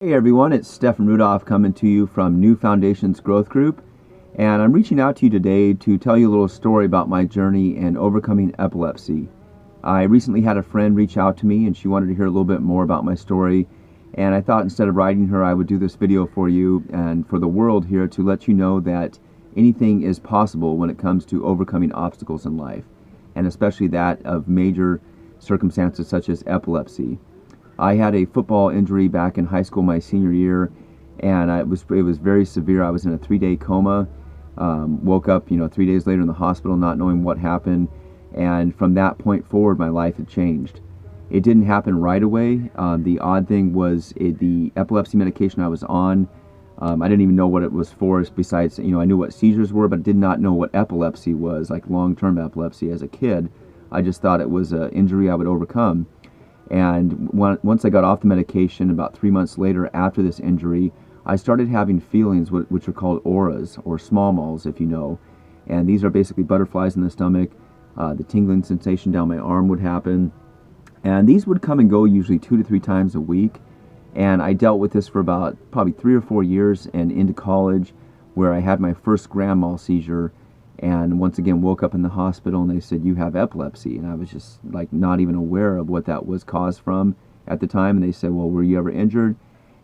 Hey everyone, it's Stefan Rudolph coming to you from New Foundations Growth Group, and I'm reaching out to you today to tell you a little story about my journey in overcoming epilepsy. I recently had a friend reach out to me and she wanted to hear a little bit more about my story, and I thought instead of writing her I would do this video for you and for the world here to let you know that anything is possible when it comes to overcoming obstacles in life, and especially that of major circumstances such as epilepsy. I had a football injury back in high school my senior year, and it was very severe. I was in a 3-day coma. Woke up 3 days later in the hospital, not knowing what happened. And from that point forward, my life had changed. It didn't happen right away. The odd thing was the epilepsy medication I was on. I didn't even know what it was for. Besides, I knew what seizures were, but did not know what epilepsy was, like long-term epilepsy. As a kid, I just thought it was an injury I would overcome. And once I got off the medication, about 3 months later after this injury, I started having feelings which are called auras, or small malls, if you know. And these are basically butterflies in the stomach. The tingling sensation down my arm would happen. And these would come and go usually 2 to 3 times a week. And I dealt with this for about probably 3 or 4 years and into college, where I had my first grand mal seizure. And once again woke up in the hospital and they said, you have epilepsy. And I was just like not even aware of what that was caused from at the time. And they said, well, were you ever injured?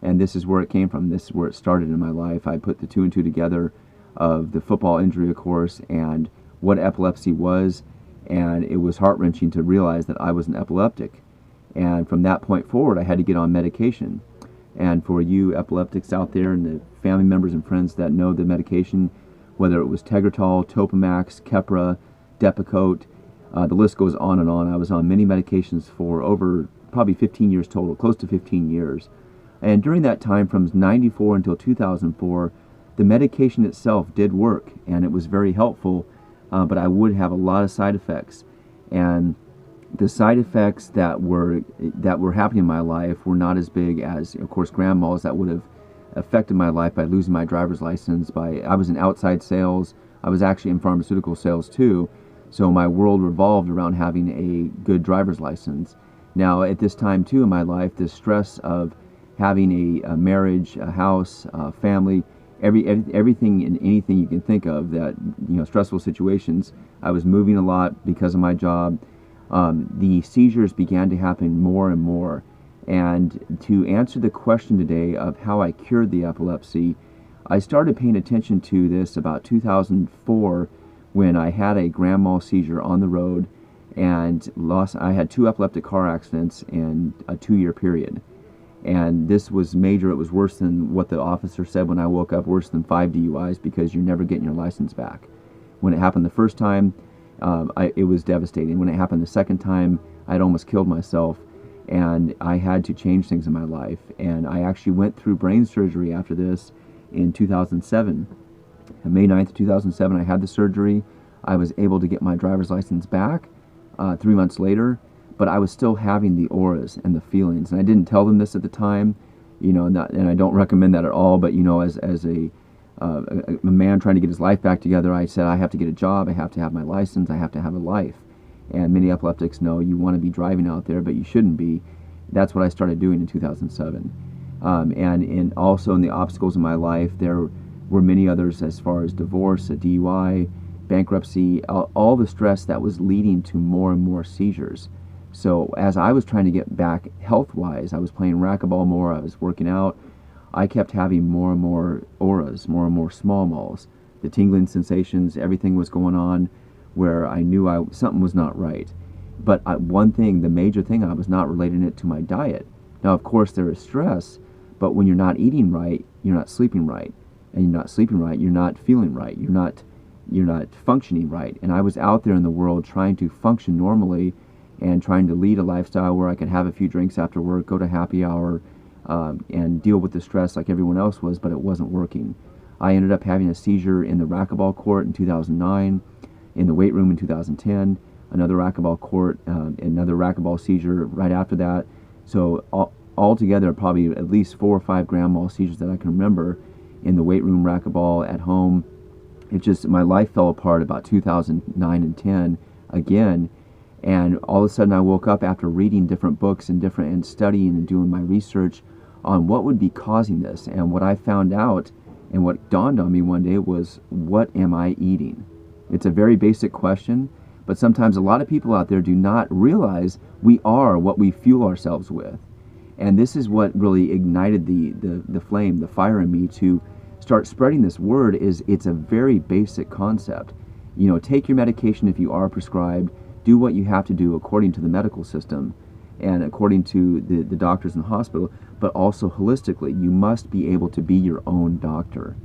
And this is where it came from. This is where it started in my life. I put the 2 and 2 together of the football injury, of course, and what epilepsy was. And it was heart-wrenching to realize that I was an epileptic. And from that point forward, I had to get on medication. And for you epileptics out there and the family members and friends that know the medication, whether it was Tegretol, Topamax, Keppra, Depakote, the list goes on and on. I was on many medications for over probably 15 years total, close to 15 years. And during that time, from 94 until 2004, the medication itself did work, and it was very helpful, but I would have a lot of side effects. And the side effects that were happening in my life were not as big as, of course, grand mals that would have affected my life by losing my driver's license. I was in outside sales. I was actually in pharmaceutical sales too, so my world revolved around having a good driver's license. Now at this time too in my life, the stress of having a marriage, a house, a family, everything and anything you can think of that, stressful situations. I was moving a lot because of my job. The seizures began to happen more and more. And to answer the question today of how I cured the epilepsy, I started paying attention to this about 2004 when I had a grand mal seizure on the road and I had 2 epileptic car accidents in a 2-year period. And this was major. It was worse than what the officer said when I woke up, worse than 5 DUIs, because you're never getting your license back. When it happened the first time, it was devastating. When it happened the second time, I'd almost killed myself. And I had to change things in my life. And I actually went through brain surgery after this in 2007. On May 9th, 2007, I had the surgery. I was able to get my driver's license back 3 months later, but I was still having the auras and the feelings. And I didn't tell them this at the time, and I don't recommend that at all, but, as a man trying to get his life back together, I said, I have to get a job, I have to have my license, I have to have a life. And many epileptics know you want to be driving out there, but you shouldn't be. That's what I started doing in 2007. And also in the obstacles in my life, there were many others as far as divorce, a DUI, bankruptcy, all the stress that was leading to more and more seizures. So as I was trying to get back health-wise, I was playing racquetball more, I was working out, I kept having more and more auras, more and more small malls. The tingling sensations, everything was going on, where I knew something was not right. But one thing, the major thing, I was not relating it to my diet. Now, of course, there is stress, but when you're not eating right, you're not sleeping right. And you're not sleeping right, you're not feeling right. You're not functioning right. And I was out there in the world trying to function normally and trying to lead a lifestyle where I could have a few drinks after work, go to happy hour, and deal with the stress like everyone else was, but it wasn't working. I ended up having a seizure in the racquetball court in 2009. In the weight room in 2010, another racquetball court, another racquetball seizure right after that. So altogether, probably at least 4 or 5 grand mal seizures that I can remember in the weight room, racquetball, at home. My life fell apart about 2009 and 10 again. And all of a sudden I woke up after reading different books and studying and doing my research on what would be causing this. And what I found out and what dawned on me one day was, what am I eating? It's a very basic question, but sometimes a lot of people out there do not realize we are what we fuel ourselves with. And this is what really ignited the flame, the fire in me to start spreading this word. Is it's a very basic concept. You know, take your medication if you are prescribed, do what you have to do according to the medical system and according to the doctors in the hospital, but also holistically, you must be able to be your own doctor.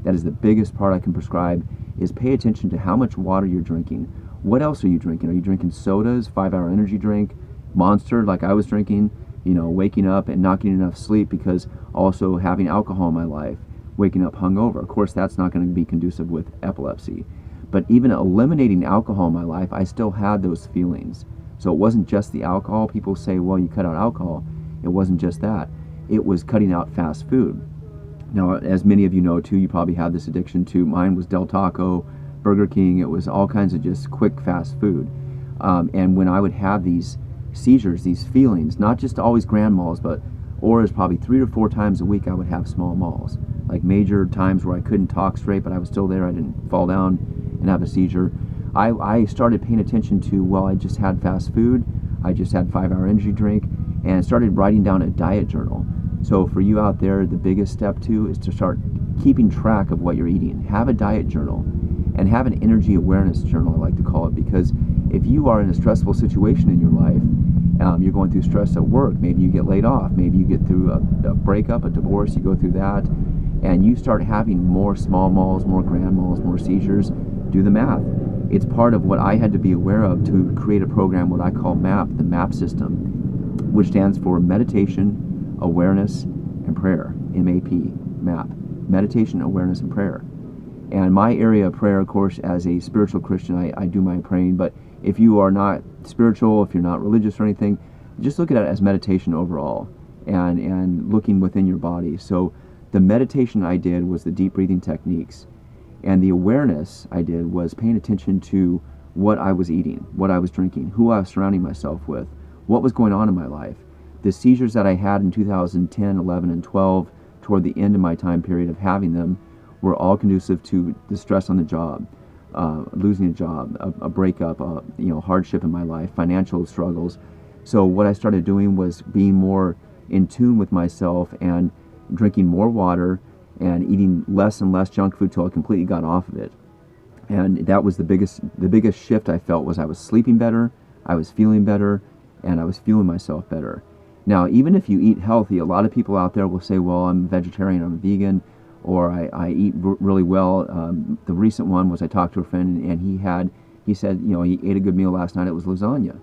That is the biggest part I can prescribe, is pay attention to how much water you're drinking. What else are you drinking? Are you drinking sodas, 5-hour energy drink, Monster like I was drinking, you know, waking up and not getting enough sleep because also having alcohol in my life, waking up hungover? Of course, that's not going to be conducive with epilepsy. But even eliminating alcohol in my life, I still had those feelings. So it wasn't just the alcohol. People say, well, you cut out alcohol. It wasn't just that. It was cutting out fast food. Now, as many of you know, too, you probably have this addiction, too. Mine was Del Taco, Burger King. It was all kinds of just quick, fast food. And when I would have these seizures, these feelings, not just always grand malls, but auras, probably 3 or 4 times a week I would have small malls. Like major times where I couldn't talk straight, but I was still there. I didn't fall down and have a seizure. I started paying attention to, well, I just had fast food. I just had 5-hour energy drink, and started writing down a diet journal. So for you out there, the biggest step too is to start keeping track of what you're eating. Have a diet journal and have an energy awareness journal, I like to call it, because if you are in a stressful situation in your life, you're going through stress at work, maybe you get laid off, maybe you get through a breakup, a divorce, you go through that, and you start having more small malls, more grand malls, more seizures, do the math. It's part of what I had to be aware of to create a program, what I call M.A.P, the M.A.P system, which stands for Meditation, Awareness, and Prayer. M.A.P, M.A.P, Meditation, Awareness, and Prayer. And my area of prayer, of course, as a spiritual Christian, I do my praying, but if you are not spiritual, if you're not religious or anything, just look at it as meditation overall and looking within your body. So the meditation I did was the deep breathing techniques. And the awareness I did was paying attention to what I was eating, what I was drinking, who I was surrounding myself with, what was going on in my life. The seizures that I had in 2010, 11, and 12, toward the end of my time period of having them, were all conducive to the stress on the job, losing a job, a breakup, hardship in my life, financial struggles. So what I started doing was being more in tune with myself and drinking more water and eating less and less junk food till I completely got off of it. And that was the biggest shift I felt. Was I was sleeping better, I was feeling better, and I was feeling myself better. Now, even if you eat healthy, a lot of people out there will say, well, I'm a vegetarian, I'm a vegan, or I eat really well. The recent one was I talked to a friend, and he said, he ate a good meal last night. It was lasagna,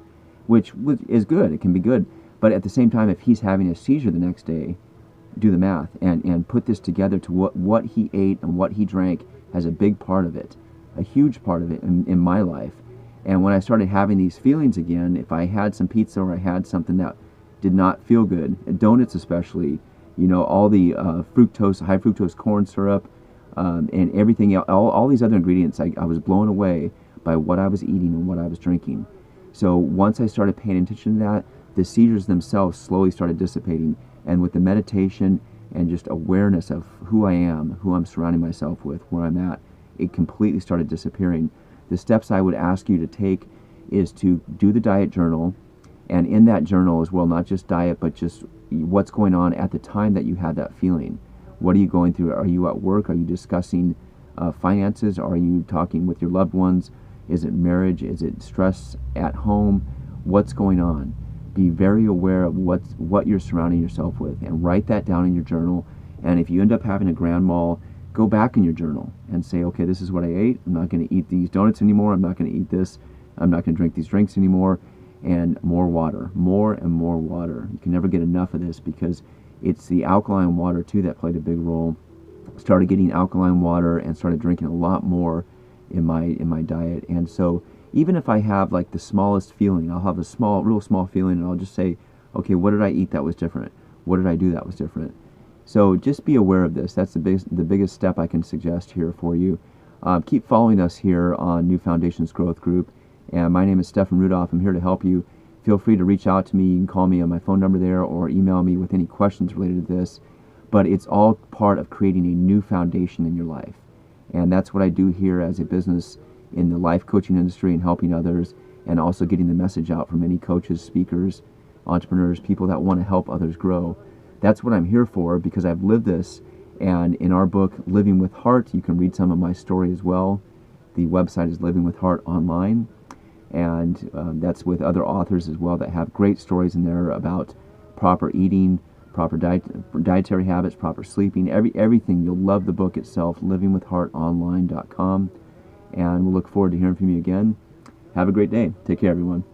which is good. It can be good. But at the same time, if he's having a seizure the next day, do the math and put this together to what he ate and what he drank has a big part of it, a huge part of it in my life. And when I started having these feelings again, if I had some pizza or I had something that did not feel good, donuts especially, all the high fructose corn syrup, and everything else, all these other ingredients, I was blown away by what I was eating and what I was drinking. So once I started paying attention to that, the seizures themselves slowly started dissipating. And with the meditation and just awareness of who I am, who I'm surrounding myself with, where I'm at, it completely started disappearing. The steps I would ask you to take is to do the diet journal, and in that journal as well, not just diet, but just what's going on at the time that you had that feeling. What are you going through? Are you at work? Are you discussing finances? Are you talking with your loved ones? Is it marriage? Is it stress at home? What's going on? Be very aware of what you're surrounding yourself with, and write that down in your journal. And if you end up having a grand mal, go back in your journal and say, okay, this is what I ate. I'm not going to eat these donuts anymore. I'm not going to eat this. I'm not going to drink these drinks anymore. And more water, more and more water. You can never get enough of this, because it's the alkaline water too that played a big role. Started getting alkaline water and started drinking a lot more in my diet. And so even if I have like the smallest feeling, I'll have a real small feeling, and I'll just say, okay, what did I eat that was different? What did I do that was different? So just be aware of this. That's the biggest step I can suggest here for you. Keep following us here on New Foundations Growth Group. And my name is Stefan Rudolph. I'm here to help you feel free to reach out to me. You can call me on my phone number there or email me with any questions related to this. But it's all part of creating a new foundation in your life. And that's what I do here as a business in the life coaching industry and helping others, and also getting the message out for many coaches, speakers, entrepreneurs, people that want to help others grow. That's what I'm here for, because I've lived this. And in our book, Living with Heart, you can read some of my story as well. The website is Living with Heart Online. And that's with other authors as well that have great stories in there about proper eating, proper dietary habits, proper sleeping, everything. You'll love the book itself, livingwithheartonline.com. And we'll look forward to hearing from you again. Have a great day. Take care, everyone.